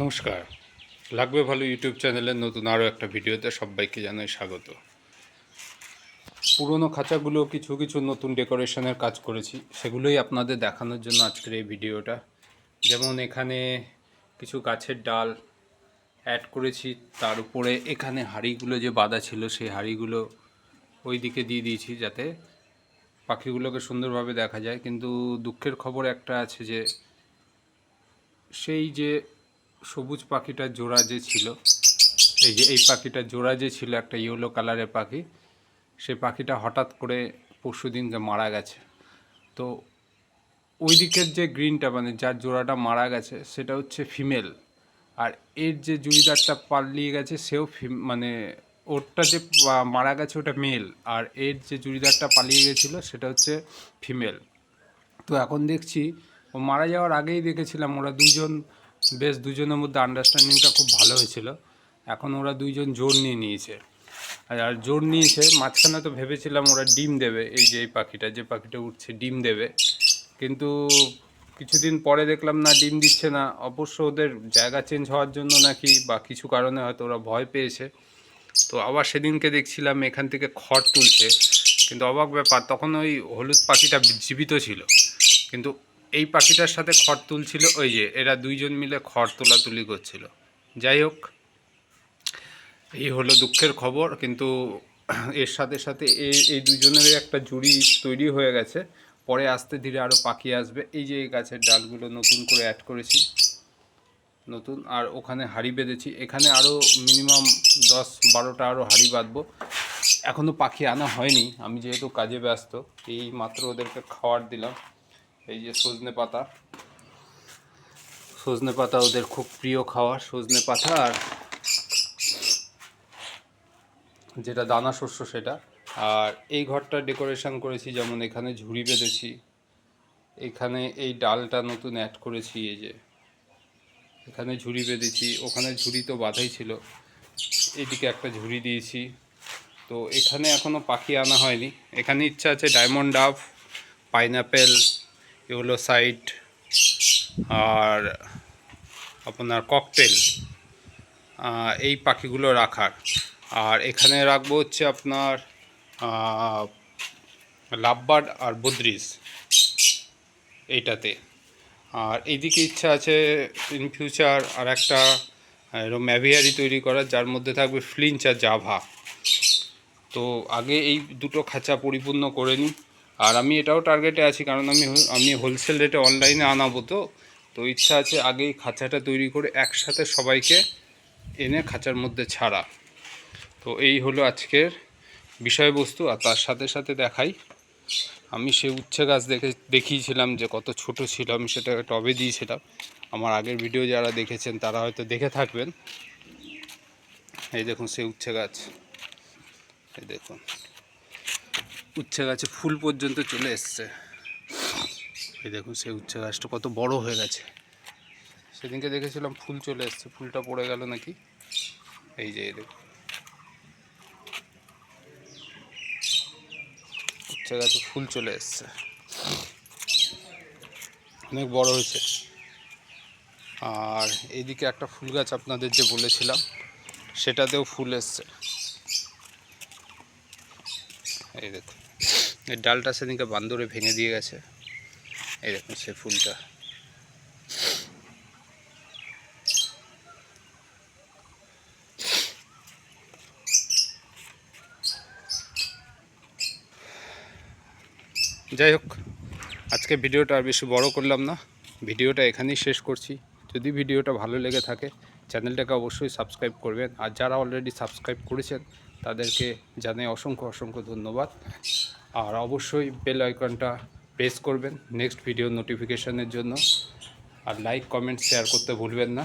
নমস্কার। লাগবে ভালো ইউটিউব চ্যানেলের নতুন আরও একটা ভিডিওতে সবাইকে জানাই স্বাগত। পুরনো খাঁচাগুলো কিছু কিছু নতুন ডেকোরেশনের কাজ করেছি, সেগুলোই আপনাদের দেখানোর জন্য আজকের এই ভিডিওটা। যেমন এখানে কিছু গাছের ডাল অ্যাড করেছি, তার উপরে এখানে হাঁড়িগুলো যে বাঁধা ছিল সেই হাঁড়িগুলো ওই দিকে দিয়ে দিয়েছি যাতে পাখিগুলোকে সুন্দরভাবে দেখা যায়। কিন্তু দুঃখের খবর একটা আছে যে সেই যে সবুজ পাখিটার জোড়া যে ছিল, এই পাখিটার জোড়া যে ছিল একটা ইয়েলো কালারের পাখি, সেই পাখিটা হঠাৎ করে পরশুদিনকে মারা গেছে। তো ওই দিকের যে গ্রিনটা মানে যার জোড়াটা মারা গেছে সেটা হচ্ছে ফিমেল, আর এর যে জুড়িদারটা পালিয়ে গেছে সেও মানে ওরটা যে মারা গেছে ওটা মেল, আর এর যে জুড়িদারটা পালিয়ে গেছিলো সেটা হচ্ছে ফিমেল। তো এখন দেখছি ও মারা যাওয়ার আগেই দেখেছিলাম ওরা দুজন বেশ দুজনের মধ্যে আন্ডারস্ট্যান্ডিংটা খুব ভালো হয়েছিল। এখন ওরা দুইজন জোর নিয়ে নিয়েছে, আর জোর নিয়েছে মাঝখানে তো ভেবেছিলাম ওরা ডিম দেবে, এই যে এই পাখিটা যে পাখিটা উঠছে ডিম দেবে, কিন্তু কিছুদিন পরে দেখলাম না ডিম দিচ্ছে না। অবশ্য ওদের জায়গা চেঞ্জ হওয়ার জন্য নাকি বা কিছু কারণে হয়তো ওরা ভয় পেয়েছে। তো আবার সেদিনকে দেখছিলাম এখান থেকে খড় তুলছে, কিন্তু অবাক ব্যাপার তখন ওই হলুদ পাখিটা জীবিত ছিল, কিন্তু এই পাখিটার সাথে খড় তুলছিল ওই যে এরা দুইজন মিলে খড় তোলাতুলি করছিল। যাই হোক, এই হলো দুঃখের খবর। কিন্তু এর সাথে সাথে এই দুজনেরই একটা জুড়ি তৈরি হয়ে গেছে, পরে আস্তে ধীরে আরও পাখি আসবে। এই যে এই গাছের ডালগুলো নতুন করে অ্যাড করেছি নতুন, আর ওখানে হাঁড়ি বেঁধেছি, এখানে আরও মিনিমাম 10-12টা আরও হাঁড়ি বাঁধবো। এখনও পাখি আনা হয়নি, আমি যেহেতু কাজে ব্যস্ত। এই মাত্র ওদেরকে খাবার দিলাম, এই যে সজনে পাতা ওদের খুব প্রিয় খাবার, সজনে পাতা আর যেটা দানা শস্য সেটা। আর এই ঘরটা ডেকোরেশন করেছি, যেমন এখানে ঝুড়ি বেঁধেছি, এখানে এই ডালটা নতুন অ্যাড করেছি, এই যে এখানে ঝুড়ি বেঁধেছি, ওখানে ঝুড়ি তো বাঁধাই ছিল, এইদিকে একটা ঝুড়ি দিয়েছি। তো এখানে এখনও পাখি আনা হয়নি। এখানে ইচ্ছা আছে ডায়মন্ড ডাব, পাইনাপেল, এগুলো সাইড, আর আপনার ককটেল, এই পাখিগুলো রাখার। আর এখানে রাখবো হচ্ছে আপনার লাভবার্ড আর বদ্রিস এইটাতে। আর এইদিকে ইচ্ছা আছে ইন ফিউচার আর একটা এরকম অ্যাভিয়ারি তৈরি করার, যার মধ্যে থাকবে ফ্লিঞ্চ আর জাভা। তো আগে এই দুটো খাঁচা পরিপূর্ণ করে নিই। আর আমি এটাও টার্গেটে আছি, কারণ আমি হোলসেল রেটে অনলাইনে আনাবো। তো ইচ্ছা আছে আগে এই খাঁচাটা তৈরি করে একসাথে সবাইকে এনে খাঁচার মধ্যে ছাড়া। তো এই হলো আজকের বিষয়বস্তু। আর তার সাথে সাথে দেখাই, আমি সে উচ্ছে গাছ দেখিয়েছিলাম যে কত ছোট ছিল, আমি সেটা টবে দিয়েছিলাম। আমার আগের ভিডিও যারা দেখেছেন তারা হয়তো দেখে থাকবেন। এই দেখুন সেই উচ্ছে গাছ, এই দেখুন উচ্ছে গাছে ফুল পর্যন্ত চলে এসছে। এই দেখুন সেই উচ্ছে গাছটা কত বড় হয়ে গেছে। সেদিনকে দেখেছিলাম ফুল চলে এসছে, ফুলটা পড়ে গেল নাকি। এই যে দেখুন উচ্ছে গাছে ফুল চলে এসছে, অনেক বড় হয়েছে। আর এইদিকে একটা ফুল গাছ আপনাদের যে বলেছিলাম সেটাতেও ফুল এসছে। এই দেখুন এই ডালটা সেদিনকে বান্দরে ভেঙে দিয়ে গেছে। এই দেখুন সে ফুলটা। যাই হোক, আজকে ভিডিওটা আর বেশি বড় করলাম না, ভিডিওটা এখানেই শেষ করছি। যদি ভিডিওটা ভালো লেগে থাকে চ্যানেলটাকে অবশ্যই সাবস্ক্রাইব করবেন, আর যারা অলরেডি সাবস্ক্রাইব করেছেন তাদেরকে জানাই অসংখ্য অসংখ্য ধন্যবাদ। আর অবশ্যই বেল আইকনটা প্রেস করবেন নেক্সট ভিডিও নোটিফিকেশনের জন্য, আর লাইক কমেন্ট শেয়ার করতে ভুলবেন না।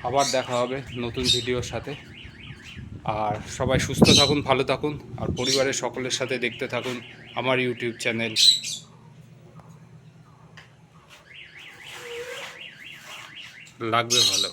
আবার দেখা হবে নতুন ভিডিওর সাথে। আর সবাই সুস্থ থাকুন, ভালো থাকুন, আর পরিবারের সকলের সাথে দেখতে থাকুন আমার ইউটিউব চ্যানেল লাগবে ভালো।